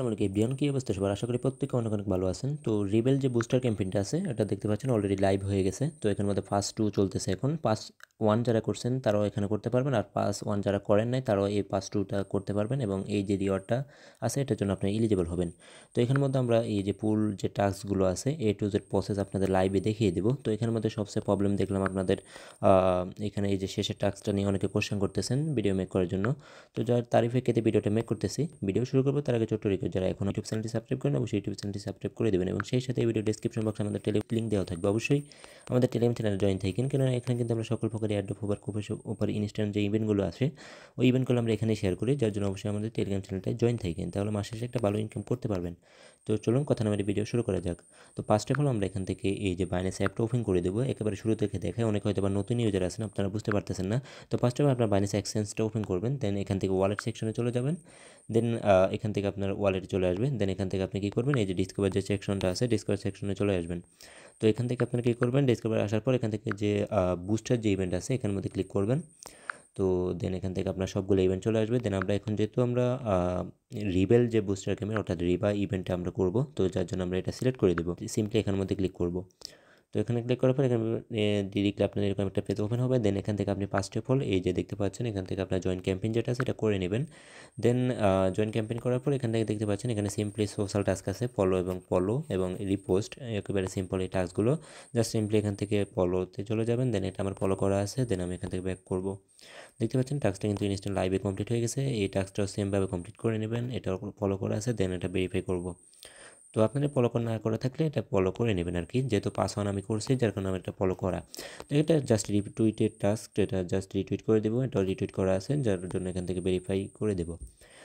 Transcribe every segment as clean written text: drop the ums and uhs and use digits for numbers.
আসসালামু আলাইকুম এভরিওয়ান, কি অবস্থা সবার? আশা করি প্রত্যেকে অনেক অনেক ভালো আছেন। তো রিবেল যে বুস্টার ক্যাম্পেইনটা আছে এটা দেখতে পাচ্ছেন অলরেডি লাইভ হয়ে গেছে। তো এখানের মধ্যে পাস 2 চলতেছে এখন। পাস 1 যারা করছেন তারাও এখানে করতে পারবেন, আর পাস 1 যারা করেন নাই তারাও এই পাস 2টা করতে পারবেন, এবং এই যে রিওয়ার্ডটা আছে এটার জন্য আপনি এলিজিবল হবেন। তো এখানের মধ্যে আমরা এই যে পুল যে টাস্কগুলো আছে A to Z প্রসেস আপনাদের লাইভে দেখিয়ে দেবো। তো এখানের মধ্যে সবচেয়ে প্রবলেম দেখলাম আপনাদের এখানে এই যে শেষের টাস্কটা নিয়ে অনেকে কোশ্চেন করতেছেন ভিডিও মেক করার জন্য। তো যার তারিফে কেটে ভিডিওটা মেক করতেছি। ভিডিও শুরু করবো তার আগে ছোট্ট রিকোয়েস্ট, যারা এখন ইউটিউব চ্যানেলটি সাবস্ক্রাইব করেন অবশ্যই ইউটিউব চ্যানেলটি সাবস্ক্রাইব করে দেবেন, এবং সেই সাথে এই ভিডিও ডিসক্রিপশন বক্সে আমাদের টেলিগ্রাম লিঙ্ক দেওয়া থাকবে। অবশ্যই আমাদের টেলিগ্রাম চ্যানেলে জয়েন থাকেন, কেননা এখানে কিন্তু আমরা সকল প্রকার অ্যাড খবর খুবই উপর ইনস্ট্যান্ট যে ইভেন্টগুলো আছে ওই ইভেন্টগুলো আমরা এখানে শেয়ার করি, যার জন্য অবশ্যই আমাদের টেলিগ্রাম চ্যানেলটায় জয়েন থাকেন, তাহলে মাসে শেষে একটা ভালো ইনকাম করতে পারবেন। তো চলুন কথা নামের ভিডিও শুরু করা যাক। তো ফার্স্ট অফ অল আমরা এখান থেকে এই যে বাইন্যান্স অ্যাপটা ওপেন করে দেবো, একেবারে শুরু থেকে দেখায়, অনেক হয়তো বা নতুন ইউজার আছেন আপনারা বুঝতে পারতেছেন না। তো ফার্স্ট অফ অল আপনার বাইন্যান্স এক্সচেঞ্জটা ওপেন করবেন, দেন এখান থেকে ওয়ালেট সেকশনে চলে যাবেন। দেন এখান থেকে আপনার ওয়ালেটে চলে আসবেন। দেন এখান থেকে আপনি কী করবেন, এই যে ডিসকভার যে সেকশনটা আছে ডিসকভার সেকশনে চলে আসবেন। তো এখান থেকে আপনারা কী করবেন, ডিসকভার আসার পর এখান থেকে যে বুস্টার যে ইভেন্ট আছে এখানের মধ্যে ক্লিক করবেন। তো দেন এখান থেকে আপনার সবগুলো ইভেন্ট চলে আসবে। দেন আমরা এখন যেহেতু আমরা রিবেল যে বুস্টার গেমের অর্থাৎ রিবা ইভেন্টটা আমরা করব, তো যার জন্য আমরা এটা সিলেক্ট করে দেবো। সিম্পলি এখানের মধ্যে ক্লিক করব। তো এখানে ক্লিক করার পর এখানে ডিরেক্টলি আপনার এরকম একটা পেজ ওপেন হবে। দেন এখান থেকে আপনি ফার্স্ট অফ অল এই যে দেখতে পাচ্ছেন এখান থেকে আপনার জয়েন ক্যাম্পেইন যেটা আছে এটা করে নেবেন। দেন জয়েন ক্যাম্পেইন করার পর এখান থেকে দেখতে পাচ্ছেন এখানে সিম্পলি সোশ্যাল টাস্ক আছে, ফলো এবং রিপোস্ট, একেবারে সিম্পল এই টাস্কগুলো। জাস্ট সিম্পলি এখান থেকে ফলোতে চলে যাবেন। দেন এটা আমার ফলো করা আছে, দেন আমি এখান থেকে ব্যাক করব। দেখতে পাচ্ছেন টাস্কটা কিন্তু ইনস্ট্যান্ট লাইভে কমপ্লিট হয়ে গেছে। এই টাস্কটাও সেমভাবে কমপ্লিট করে নেবেন, এটা ফলো করা আছে, দেন এটা ভেরিফাই করব। তো আপনাদের ফলো না করে থাকলে এটা ফলো করে নেবেন আর কি, যেহেতু পাস ওয়ান আমি করছি যার কারণে আমার এটা ফলো করা। তো এটা জাস্ট রিটুইটেড টাস্ক, এটা জাস্ট রিটুইট করে দেবো, এটা রিটুইট করা আছে যার জন্য এখান থেকে ভেরিফাই করে দেবো।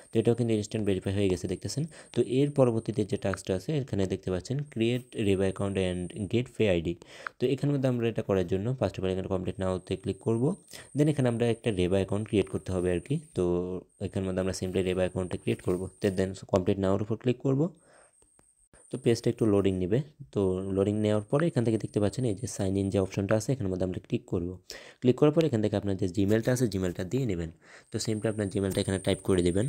তো এটাও কিন্তু ইনস্ট্যান্ট ভেরিফাই হয়ে গেছে দেখতেছেন। তো এর পরবর্তীতে যে টাস্কটা আছে এখানে দেখতে পাচ্ছেন create Rewa account and get ফে আইডি। তো এখানের মধ্যে আমরা এটা করার জন্য ফার্স্ট অফ অল এখানে কমপ্লিট নাওতে ক্লিক করব। দেন এখানে আমরা একটা রেবা অ্যাকাউন্ট ক্রিয়েট করতে হবে আর কি। তো এখানের মধ্যে আমরা সিম্পলি রেবা অ্যাকাউন্টটা ক্রিয়েট করবো। দেন কমপ্লিট নাওয়ার উপর ক্লিক করব। তো পেজটা একটু লোডিং নেবে। তো লোডিং নেওয়ার পরে এখান থেকে দেখতে পাচ্ছেন এই যে সাইন ইন যে অপশনটা আছে এখানের মধ্যে আমরা ক্লিক করব। ক্লিক করার পরে এখান থেকে আপনার যে জিমেলটা আছে জিমেলটা দিয়ে নেবেন। তো সিম্পলি আপনার জিমেলটা এখানে টাইপ করে দেবেন।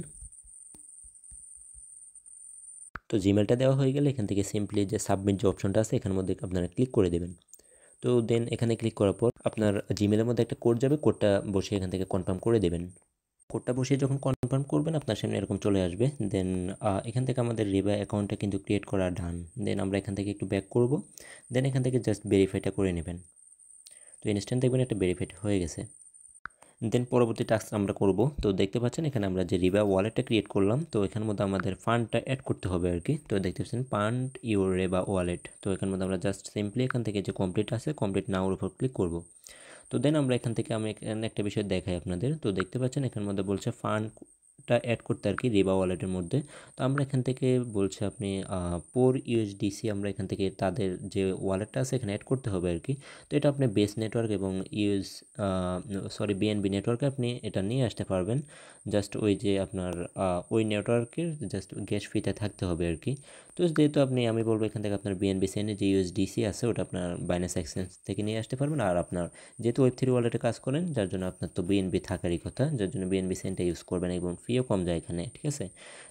তো জিমেলটা দেওয়া হয়ে গেলে এখান থেকে সিম্পলি যে সাবমিট যে অপশনটা আছে এখানের মধ্যে আপনারা ক্লিক করে দেবেন। তো দেন এখানে ক্লিক করার পর আপনার জিমেলের মধ্যে একটা কোড যাবে, কোডটা বসে এখান থেকে কনফার্ম করে দেবেন। কোডটা বসিয়ে যখন কনফার্ম করবেন আপনার সামনে এরকম চলে আসবে। দেন এখান থেকে আমাদের রিবা অ্যাকাউন্টটা কিন্তু ক্রিয়েট করা ডান। দেন আমরা এখান থেকে একটু ব্যাক করব। দেন এখান থেকে জাস্ট ভেরিফাইটা করে নেবেন। তো ইনস্ট্যান্ট দেখবেন একটা ভেরিফাইড হয়ে গেছে। দেন পরবর্তী টাস্ক আমরা করব। তো দেখতে পাচ্ছেন এখানে আমরা যে রিবা ওয়ালেটটা ক্রিয়েট করলাম, তো এখানের মধ্যে আমাদের ফান্ডটা অ্যাড করতে হবে আর কি। তো দেখতে পাচ্ছেন ফান্ড ইউর রিবা ওয়ালেট। তো এখানের মধ্যে আমরা জাস্ট সিম্পলি এখান থেকে যে কমপ্লিট আছে কমপ্লিট নাওর উপর ক্লিক করব। তো দেন আমরা এখান থেকে আমি এখানে একটা বিষয় দেখাই আপনাদের। তো দেখতে পাচ্ছেন এখানের মধ্যে বলছে ফান্ডটা অ্যাড করতে আর কি রিবা ওয়ালেটের মধ্যে। তো আমরা এখান থেকে বলছে আপনি 4 USDC আমরা এখান থেকে তাদের যে ওয়ালেটটা আছে এখানে অ্যাড করতে হবে আর কি। তো এটা আপনি বেস নেটওয়ার্ক এবং বিএনবি নেটওয়ার্কে আপনি এটা নিয়ে আসতে পারবেন। জাস্ট ওই যে আপনার ওই নেটওয়ার্কের জাস্ট গ্যাস ফিতে থাকতে হবে আর কি। তো যেহেতু আমি বলবো এখান থেকে আপনার বিএনবি সেনে যে ইউএসডিসি আছে ওটা আপনার বাইন্যান্স এক্সচেঞ্জ থেকে নিয়ে আসতে পারবেন। আর আপনার যেহেতু ওয়েব3 ওয়ালেটে কাজ করেন যার জন্য আপনার তো বিএনবি থাকারই কথা, যার জন্য বিএনবি সেন্টটা ইউজ করবেন এবং ফিও কম যায় এখানে, ঠিক আছে।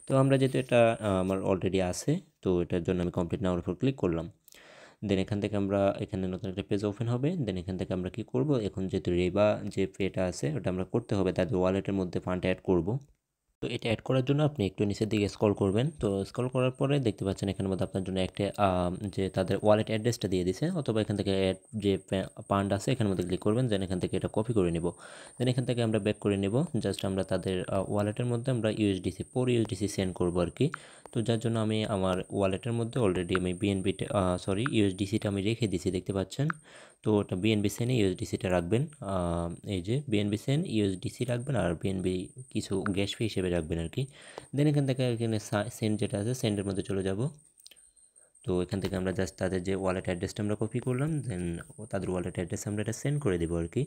তো আমরা যেহেতু এটা আমার অলরেডি আছে, তো এটার জন্য আমি কমপ্লিট নাওয়ার উপর ক্লিক করলাম। দেন এখান থেকে আমরা এখানে নতুন একটা পেজ ওপেন হবে। দেন এখান থেকে আমরা কি করব, এখন যেহেতু রেবা যে পেটা আছে ওটা আমরা করতে হবে, তাদের ওয়ালেটের মধ্যে ফান্ড অ্যাড করব। তো এটা অ্যাড করার জন্য আপনি একটু নিচের দিকে স্ক্রল করবেন। তো স্ক্রল করার পরে দেখতে পাচ্ছেন এখানের মধ্যে আপনার জন্য একটা যে তাদের ওয়ালেট অ্যাড্রেসটা দিয়ে দিছে, অথবা এখান থেকে অ্যাড যে ফান্ড আছে এখানের মধ্যে ক্লিক করবেন। দেন এখান থেকে এটা কপি করে নেব। দেন এখান থেকে আমরা ব্যাক করে নেব। জাস্ট আমরা তাদের ওয়ালেটের মধ্যে আমরা ইউএসডিসি 4 USDC সেন্ড করবো আর কি। তো যার জন্য আমি আমার ওয়ালেটের মধ্যে অলরেডি আমি ইউএসডিসিটা আমি রেখে দিছি দেখতে পাচ্ছেন। তো ওটা বিএনবি সেনে ইউএসডিসিটা রাখবেন। এই যে বিএনবি সেন ইউএসডিসি রাখবেন, আর বিএনবি কিছু গ্যাস ফি হিসেবে রাখবেন আর কি। দেন এখান থেকে এখানে সেন্ড যেটা আছে সেন্ডের মধ্যে চলে যাব। তো এখান থেকে আমরা জাস্ট তাদের যে ওয়ালেট অ্যাড্রেসটা আমরা কপি করলাম, দেন তাদের ওয়ালেট অ্যাড্রেস আমরা এটা সেন্ড করে দেবো আর কি।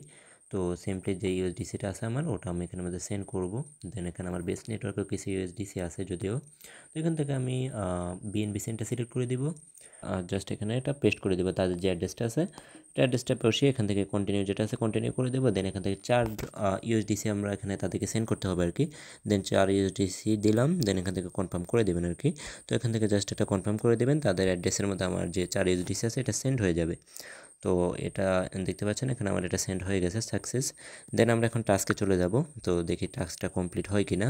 তো সিম্পলি যে ইউএসডিসিটা আছে আমার ওটা আমি এখানের মধ্যে সেন্ড করব। দেন এখানে আমার বেস নেটওয়ার্কেও কিছু ইউএসডিসি আছে যদিও। তো এখান থেকে আমি বিএনবি সেন্টটা সিলেক্ট করে দিব, জাস্ট এখানে এটা পেস্ট করে দেবো তাদের যে অ্যাড্রেসটা আছে, এটা অ্যাড্রেসটা বসিয়ে এখান থেকে কন্টিনিউ যেটা আছে কন্টিনিউ করে দেবো। দেন এখান থেকে 4 ইউএসডিসি আমরা এখানে তাদেরকে সেন্ড করতে হবে আর কি। দেন 4 ইউএসডিসি দিলাম, দেন এখান থেকে কনফার্ম করে দেবেন আর কি। তো এখান থেকে জাস্ট এটা কনফার্ম করে দেবেন, তাদের অ্যাড্রেসের মধ্যে আমার যে 4 ইউএসডিসি আছে এটা সেন্ড হয়ে যাবে। তো এটা দেখতে পাচ্ছেন এখানে আমার এটা সেন্ড হয়ে গেছে সাকসেস। দেন আমরা এখন টাস্কে চলে যাব, তো দেখি টাস্কটা কমপ্লিট হয় কি না।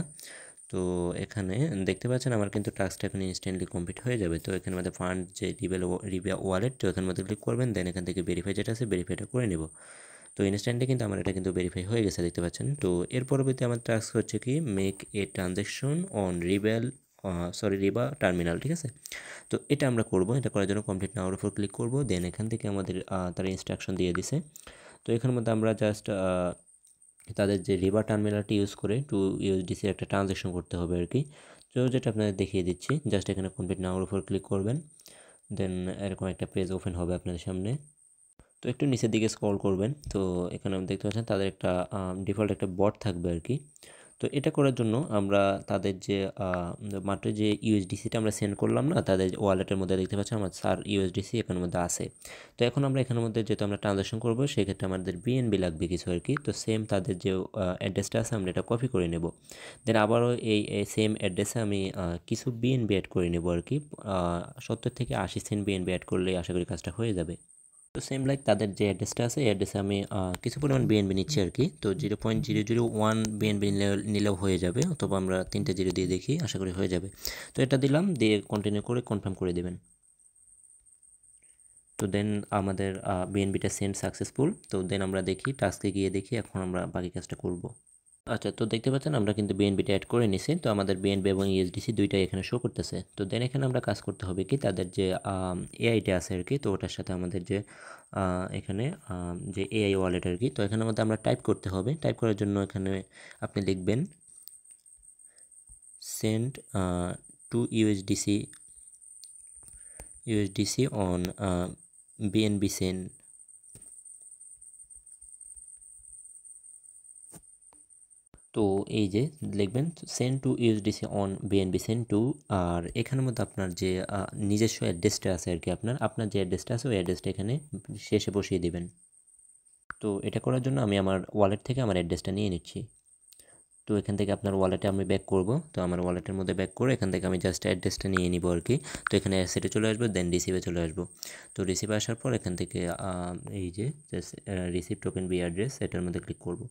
তো এখানে দেখতে পাচ্ছেন আমার কিন্তু টাস্কটা এখন ইনস্ট্যান্টলি কমপ্লিট হয়ে যাবে। তো এখানে মধ্যে ফান্ড যে রিবা ওয়ালেট, তো এখানের মধ্যে ক্লিক করবেন, দেন এখান থেকে ভেরিফাই যেটা আছে ভেরিফাইটা করে নেব। তো ইনস্ট্যান্টলি কিন্তু আমার এটা কিন্তু ভেরিফাই হয়ে গেছে দেখতে পাচ্ছেন। তো এর পরবর্তী আমার টাস্ক হচ্ছে কি make a transaction on Rewa terminal, ঠিক আছে। তো এটা আমরা করব, এটা করার জন্য কমপ্লিট নাওয়ার উপর ক্লিক করব। দেন এখান থেকে আমাদের তারা ইনস্ট্রাকশন দিয়ে দিছে। তো এখানের মধ্যে আমরা জাস্ট তাদের যে রিবা টার্মিনালটি ইউজ করে ইউএসডিসি একটা ট্রানজ্যাকশন করতে হবে আর কি। তো যেটা আপনাদের দেখিয়ে দিচ্ছি, জাস্ট এখানে কমপ্লিট নাওয়ার উপর ক্লিক করবেন। দেন এরকম একটা পেজ ওপেন হবে আপনাদের সামনে। তো একটু নিচের দিকে স্ক্রল করবেন, তো এখানে দেখতে পাচ্ছেন তাদের একটা ডিফল্ট একটা বট থাকবে আর কি। তো এটা করার জন্য আমরা তাদের যে মাত্র যে ইউএসডিসিটা আমরা সেন্ড করলাম না, তাদের ওয়ালেটের মধ্যে দেখতে পাচ্ছি আমার 4 ইউএসডিসি এখানের মধ্যে আছে। তো এখন আমরা এখানের মধ্যে যেহেতু আমরা ট্রানজাকশন করবো সেক্ষেত্রে আমাদের বিএনবি লাগবে কিছু আর কি। তো সেম তাদের যে অ্যাড্রেসটা আছে আমরা এটা কপি করে নেব। দেন আবারও এই সেম অ্যাড্রেসে আমি কিছু বিএনবি অ্যাড করে নেব আর কি। 70 থেকে 80 সেন্ট বিএনবি অ্যাড করলে আশা করি কাজটা হয়ে যাবে। তো সেম লাইক তাদের যে অ্যাড্রেসটা আছে এই অ্যাড্রেসে আমি কিছু পরিমাণ বিএনবি নিচ্ছি আর কি। তো 0.001 বিএনবি নিলেও হয়ে যাবে, অথবা আমরা 3টে জিরো দিয়ে দেখি, আশা করি হয়ে যাবে। তো এটা দিলাম, দিয়ে কন্টিনিউ করে কনফার্ম করে দেবেন। তো দেন আমাদের বিএনবিটা সেন্ড সাকসেসফুল। তো দেন আমরা দেখি টাস্কে গিয়ে দেখি এখন আমরা বাকি কাজটা করব। আচ্ছা, তো দেখতে পাচ্ছেন আমরা কিন্তু বিএনবিটা অ্যাড করে নিছি। তো আমাদের বিএনবি এবং ইএসডিসি দুইটাই এখানে শো করতেছে। তো দেন এখানে আমরা কাজ করতে হবে কি তাদের যে এআইটা আছে আর কি, তো ওটার সাথে আমাদের যে এখানে যে এআই ওয়ালেট আর কি, তো এখানে মধ্যে আমরা টাইপ করতে হবে। টাইপ করার জন্য এখানে আপনি লিখবেন send to USDC on BNB send. তো এই যে লিখবেন send to USDC on BNB send to, আর এখানের মধ্যে আপনার যে নিজস্ব অ্যাড্রেসটা আছে আর কি, আপনার যে অ্যাড্রেসটা আছে ওই অ্যাড্রেসটা এখানে শেষে বসিয়ে দিবেন। তো এটা করার জন্য আমি আমার ওয়ালেট থেকে আমার অ্যাড্রেসটা নিয়ে নিচ্ছি। তো এখান থেকে আপনার ওয়ালেটে আমি ব্যাক করব। তো আমার ওয়ালেটের মধ্যে ব্যাক করে এখান থেকে আমি জাস্ট অ্যাড্রেসটা নিয়ে নিব আর কি। তো এখানে অ্যাসেটে চলে আসবো, দেন রিসিভে চলে আসবো। তো রিসিভে আসার পর এখান থেকে এই যে রিসিভ টোকেন বি অ্যাড্রেস এটার মধ্যে ক্লিক করব।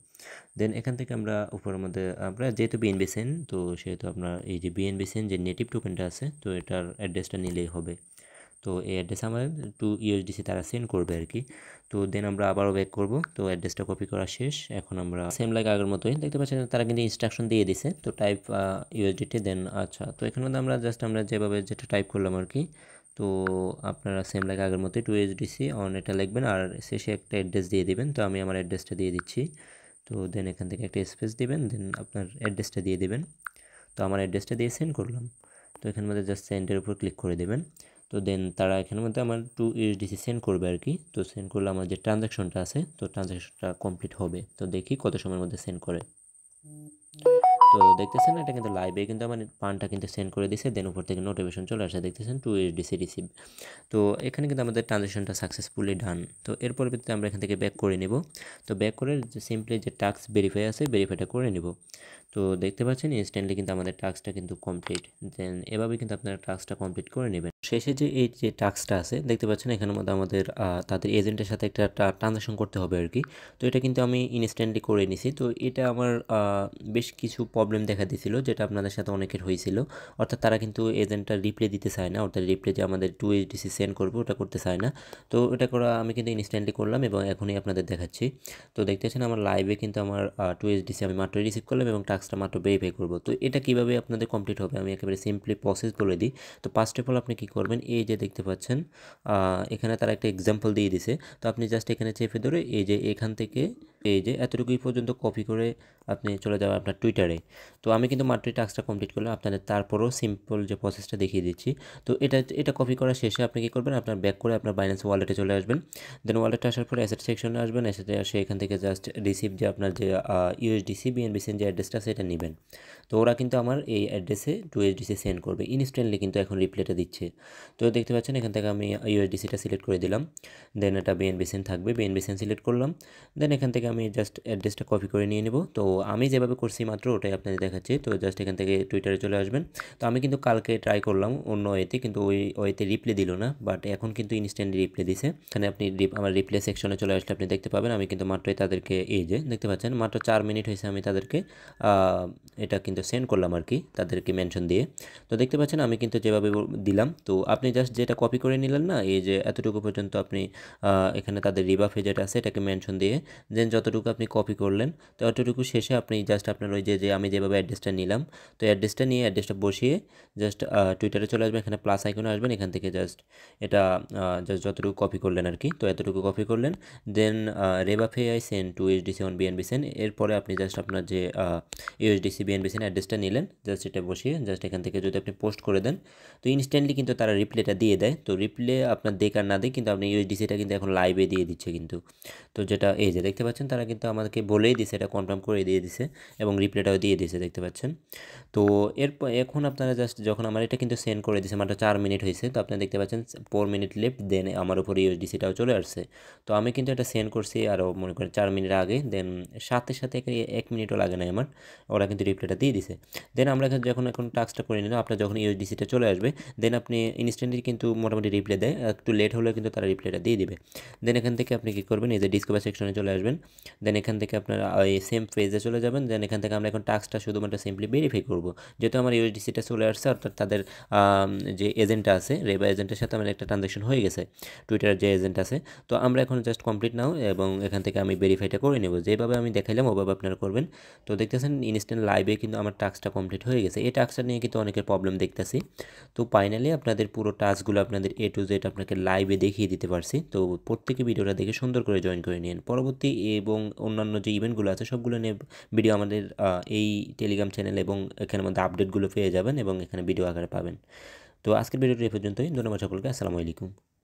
দেন এখান থেকে আমরা উপরের মধ্যে আমরা যেহেতু বিএনবি সেন, তো সেহেতু আপনার এই যে বিএনবি সেন যে নেটিভ টোকেনটা আছে তো এটার অ্যাড্রেসটা নিলেই হবে। তো এই অ্যাড্রেস আমাদের টু ইউএসডিসি তারা সেন্ড করবে আর কি। তো দেন আমরা আবারও ব্যাক করব। তো অ্যাড্রেসটা কপি করা শেষ, এখন আমরা সেম লাইক আগের মতোই দেখতে পাচ্ছেন তারা কিন্তু ইনস্ট্রাকশন দিয়ে দিছে। তো টাইপ ইউএসডিটি দেন আচ্ছা, তো এখানে মধ্যে আমরা যেভাবে যেটা টাইপ করলাম আর কি। তো আপনারা সেম লাইক আগের মতোই টু ইউএসডিসি অন এটা লিখবেন, আর শেষে একটা অ্যাড্রেস দিয়ে দিবেন। তো আমি আমার অ্যাড্রেসটা দিয়ে দিচ্ছি। তো দেন এখান থেকে একটা স্পেস দিবেন, দেন আপনার অ্যাড্রেসটা দিয়ে দিবেন। তো আমার অ্যাড্রেসটা দিয়ে সেন্ড করলাম। তো এখানের মধ্যে জাস্ট সেন্ডের উপর ক্লিক করে দেবেন। তো দেন তারা এখানের মধ্যে আমার টু ইউএসডিসি সেন্ড করবে আর কি। তো সেন্ড করলে আমার যে ট্রানজ্যাকশনটা আছে তো ট্রানজ্যাকশনটা কমপ্লিট হবে। তো দেখি কত সময়ের মধ্যে সেন্ড করে। তো দেখতেছেন এটা কিন্তু লাইভে কিন্তু আমার পানটা কিন্তু সেন্ড করে দিছে। দেন উপর থেকে নোটিফিকেশন চলে আসে, দেখতেছেন টু ইউএসডিসি রিসিভ। তো এখানে কিন্তু আমাদের ট্রানজ্যাকশনটা সাকসেসফুলি ডান। তো এর পরবর্তীতে আমরা এখান থেকে ব্যাক করে নিব। তো ব্যাক করে সিম্পলি যে টাস্ক ভেরিফাই আছে ভেরিফাইটা করে নিব। তো দেখতে পাচ্ছেন ইনস্ট্যান্টলি কিন্তু আমাদের টাস্কটা কিন্তু কমপ্লিট। দেন এভাবে কিন্তু আপনারা টাস্কটা কমপ্লিট করে নেবেন। শেষে যে এই যে টাস্কটা আছে দেখতে পাচ্ছেন এখানের মধ্যে আমাদের তাদের এজেন্টের সাথে একটা ট্রানজাকশন করতে হবে আর কি। তো এটা কিন্তু আমি ইনস্ট্যান্টলি করে নিছি। তো এটা আমার বেশ কিছু প্রবলেম দেখা দিয়েছিল, যেটা আপনাদের সাথে অনেকের হয়েছিল। অর্থাৎ তারা কিন্তু এজেন্টটা রিপ্লাই দিতে চায় না, অর্থাৎ রিপ্লাই যে আমাদের টু এইচডিসি সেন্ড করবে ওটা করতে চায় না। তো এটা করা আমি কিন্তু ইনস্ট্যান্টলি করলাম এবং এখনই আপনাদের দেখাচ্ছি। তো দেখতেছেন আমার লাইভে কিন্তু আমার টু এইচডিসি আমি মাত্র রিসিভ করলাম এবং টাস্কটা মাত্র ভেরিফাই করবো। তো এটা কীভাবে আপনাদের কমপ্লিট হবে আমি একেবারে সিম্পলি প্রসেস বলে দিই। তো ফার্স্ট অফ অল আপনি কী করবেন, এই যে দেখতে পাচ্ছেন এখানে তারা একটা এক্সাম্পল দিয়ে দিছে। তো আপনি জাস্ট এখানে চেপে ধরে এই যে এখান থেকে এই যে এতটুকুই পর্যন্ত কপি করে আপনি চলে যাবেন আপনার টুইটারে। তো আমি কিন্তু মাত্র এই টাস্কটা কমপ্লিট করলাম, আপনাদের তারপরেও সিম্পল যে প্রসেসটা দেখিয়ে দিচ্ছি। তো এটা কপি করার শেষে আপনি কী করবেন, আপনার ব্যাক করে আপনার বাইন্যান্স ওয়ালেটে চলে আসবেন। দেন ওয়ালেটে আসার পরে অ্যাসেট সেকশনে আসবেন, অ্যাসেটে আসে এখান থেকে জাস্ট রিসিভ যে আপনার যে ইউএসডিসি বিএনবিসি যে অ্যাড্রেসটা আছে এটা নেবেন। তো ওরা কিন্তু আমার এই অ্যাড্রেসে USDC সেন্ড করবে ইনস্ট্যান্টলি, কিন্তু এখন রিপ্লাইটা দিচ্ছে। তো দেখতে পাচ্ছেন এখান থেকে আমি ইউএসডিসিটা সিলেক্ট করে দিলাম, দেন এটা বিএনবি সেন্ড থাকবে, বিএনবি সেন্ড সিলেক্ট করলাম। দেন এখান থেকে আমি জাস্ট অ্যাড্রেসটা কপি করে নিয়ে নেব। তো আমি যেভাবে করছি মাত্র ওটাই আপনাদের দেখাচ্ছি। তো জাস্ট এখান থেকে টুইটারে চলে আসবেন। তো আমি কিন্তু কালকে ট্রাই করলাম অন্য ওয়েতে, কিন্তু ওই ওয়েতে রিপ্লাই দিল না, বাট এখন কিন্তু ইনস্ট্যান্টলি রিপ্লাই দিছে। এখানে আপনি আমার রিপ্লাই সেকশনে চলে আসলে আপনি দেখতে পাবেন আমি কিন্তু মাত্রই তাদেরকে, এই যে দেখতে পাচ্ছেন মাত্র 4 মিনিট হয়েছে আমি তাদেরকে এটা কিন্তু সেন্ড করলাম আর কি, তাদেরকে মেনশন দিয়ে। তো দেখতে পাচ্ছেন আমি কিন্তু যেভাবে দিলাম, তো আপনি জাস্ট যেটা কপি করে নিলেন না, এই যে এতটুকু পর্যন্ত আপনি এখানে তাদের রিবাফে যেটা আছে এটাকে মেনশন দিয়ে দেন যতটুকু আপনি কপি করলেন, তো অতটুকু শেষে আপনি জাস্ট আপনার ওই যে আমি যেভাবে অ্যাড্রেসটা নিলাম, তো অ্যাড্রেসটা নিয়ে অ্যাড্রেসটা বসিয়ে জাস্ট টুইটারে চলে আসবেন, এখানে প্লাস আইকনে আসবেন, এখান থেকে জাস্ট এটা জাস্ট যতটুকু কপি করলেন আর কি, তো এতটুকু কপি করলেন। দেন রেবাফে I send to USDC on BNB send, এরপরে আপনি জাস্ট আপনার যে USDC বিএনবি সেন্ড অ্যাড্রেসটা নিলেন, জাস্ট এটা বসিয়ে জাস্ট এখান থেকে যদি আপনি পোস্ট করে দেন, তো ইনস্ট্যান্টলি কিন্তু তারা রিপ্লাইটা দিয়ে দেয়। তো রিপ্লাই আপনার দেখ আর না দেখ কিন্তু আপনি USDCটা কিন্তু এখন লাইভে দিয়ে দিচ্ছে কিন্তু। তো যেটা এই যে দেখতে পাচ্ছেন তারা কিন্তু আমাদেরকে বলেই দিছে, এটা কনফার্ম করে দিয়ে দিছে এবং রিপ্লাইটাও দিয়ে দিছে দেখতে পাচ্ছেন। তো এরপর এখন আপনারা জাস্ট যখন আমার এটা কিন্তু সেন্ড করে দিছে মাত্র 4 মিনিট হয়েছে, তো আপনারা দেখতে পাচ্ছেন 4 মিনিট লেফট, দেন আমার উপর USDCটাও চলে আসছে। তো আমি কিন্তু এটা সেন্ড করছি আরও মনে করেন 4 মিনিট আগে, দেন সাথে সাথে 1 মিনিটও লাগে না আমার, ওরা কিন্তু রিপ্লাইটা দিয়ে দিছে। দেন আমরা যখন এখন টাস্কটা করে নিলাম, আপনার যখন USDCটা চলে আসবে দেন আপনি ইনস্ট্যান্টলি কিন্তু মোটামুটি রিপ্লাই দেয়, একটু লেট হলেও কিন্তু তারা রিপ্লাইটা দিয়ে দিবে। দেন এখান থেকে আপনি কী করবেন, এই যে ডিসকভার সেকশনে চলে আসবেন, দেন এখান থেকে আপনার এই সেম পেজে চলে যাবেন। দেন এখান থেকে আমরা এখন টাস্কটা শুধুমাত্র সিম্পলি ভেরিফাই করব, যেহেতু আমার USDCটা চলে আসছে, অর্থাৎ তাদের যে এজেন্টটা আছে রেবা এজেন্টের সাথে আমার একটা ট্রানজ্যাকশন হয়ে গেছে, টুইটারের যে এজেন্ট আছে। তো আমরা এখন জাস্ট কমপ্লিট নাও এবং এখান থেকে আমি ভেরিফাইটা করে নেব, যেভাবে আমি দেখাইলাম ওভাবে আপনারা করবেন। তো দেখতেছেন ইনস্ট্যান্ট লাইভে কিন্তু আমার টাস্কটা কমপ্লিট হয়ে গেছে। এই টাস্কটা নিয়ে কিন্তু অনেকের প্রবলেম দেখতেছি। তো ফাইনালি আপনাদের পুরো টাস্কগুলো আপনাদের A to Z আপনাকে লাইভে দেখিয়ে দিতে পারছি। তো প্রত্যেকে ভিডিওটা দেখে সুন্দর করে জয়েন করে নিন। পরবর্তী এবং অন্যান্য যে ইভেন্টগুলো আছে সবগুলো নিয়ে ভিডিও আমাদের এই টেলিগ্রাম চ্যানেল এবং এখানের মধ্যে আপডেটগুলো পেয়ে যাবেন এবং এখানে ভিডিও আকারে পাবেন। তো আজকের ভিডিওটি এ পর্যন্তই। ধন্যবাদ সকলকে। আসসালামু আলাইকুম।